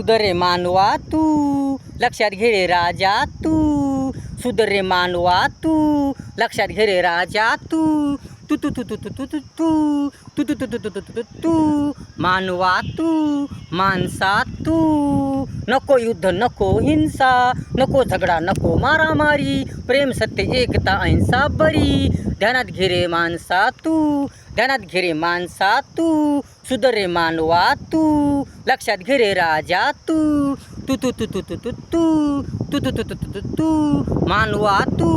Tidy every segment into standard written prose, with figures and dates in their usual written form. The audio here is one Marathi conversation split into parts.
सुधरे मानवा तू, लक्षात घे रे राजा तू. सुधरे मानवा तू, लक्षात घे रे राजा तू. तू तू तू तू तू तू तू तू तू तू तू तू तू तू तू मानवा तू, माणसा तू. नको युद्ध नको हिंसा, नको झगडा नको मारामारी, प्रेम सत्य एकता अहिंसा बरी. ध्यानात घे रे माणसा तू, ध्यानात घे रे माणसा तू. सुधरे मानवा तू, लक्षात घे रे राजा तू. तू तू तू तू तू तू तू तू तू तू तू तू तू मानवा तू,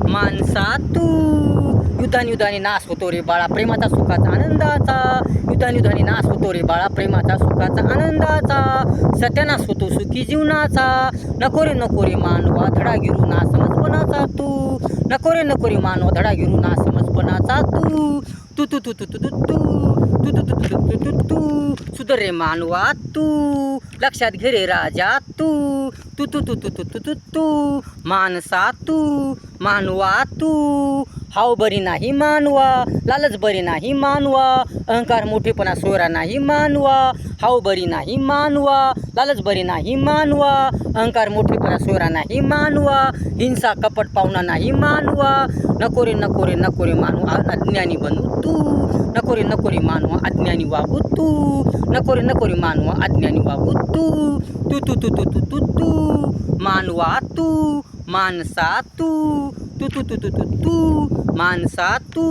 माणसा तू. युद्धाने नाश होतो रे बाळा प्रेमाचा सुखाचा आनंदाचा. युद्धाने नाश होतो रे बाळा प्रेमाचा सुखाचा आनंदाचा. सत्यानाश होतो सुखी जीवनाचा. नको रे मानवा धडा गिरू ना समजपणाचा तू. नको रे मानवा धडा गिरू ना समजपणाचा तू. तू तू तू तू तू तू तू तू तू तू तू तू तू सुधरे मानवा तू, लक्षात घे रे राजा तू. तू तू तू तू तू तू तू तू माणसा तू, मानवा तू. हाव बरी नाही मानवा, लालच बरी नाही मानवा, अहंकार मोठेपणा सोयरा नाही मानवा. हाव बरी नाही मानवा, लालच बरी नाही मानवा, अहंकार मोठेपणा सोयरा नाही मानवा. हिंसा कपट पाहुणा नाही मानवा. नको रे मानवा अज्ञानी बनू तू. नको रे मानवा अज्ञानी वागू तू. नको रे मानवा अज्ञानी वागू तू. तू तू तू तू तू तू तू मानवा तू, माणसा तू. तू तू तू तू तू तू माणसा तू,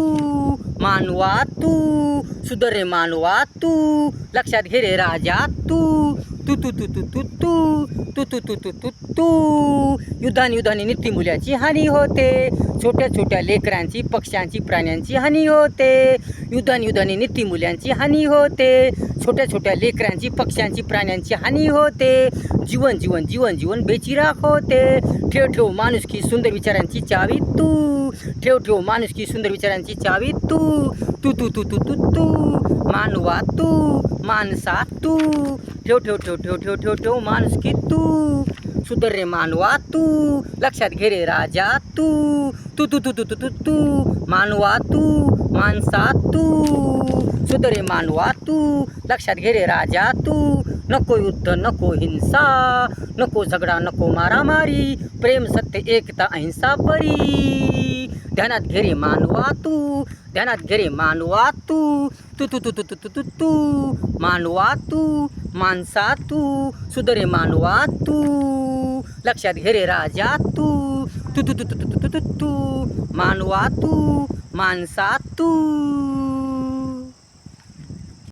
मानवा तू. सुधरे मानवा तू, लक्षात घे रे राजा तू. तू तू तू तू तू तू तू तू तू तू तू युद्धाने नित्य मुलाची हानी होते. छोट्या लेकरांची पक्ष्यांची प्राण्यांची हानी होते. युद्धाने नित्य मुलांची हानी होते. छोट्या लेकरांची पक्ष्यांची प्राण्यांची हानी होते. जीवन बेचिराख होते. ठेव माणुसकी सुंदर विचारांची चावी तू. ठेव माणुसकी सुंदर विचारांची चावी तू. तू तू तू तू तू तू मानवा तू, माणसा तू. ठेव माणुसकी तू. सुधर रे मानवा तू, लक्षात घे रे राजा तू. तू तू तू तू तू तू तू मानवा तू, माणसा तू. सुधर रे मानवा तू, लक्षात घे रे राजा तू. नको युद्ध नको हिंसा, नको झगडा नको मारामारी, प्रेम सत्य एकता अहिंसा बरी. ध्यानात घे रे मानवा तू, ध्यानात घे रे मानवा तू. तू तू तू तू तू तू तू मानवा तू, माणसा तू. सुधरे मानवा तू, लक्षात घे रे राजा तू. तू तू तू तू तू तू तू मानवा तू, माणसा तू.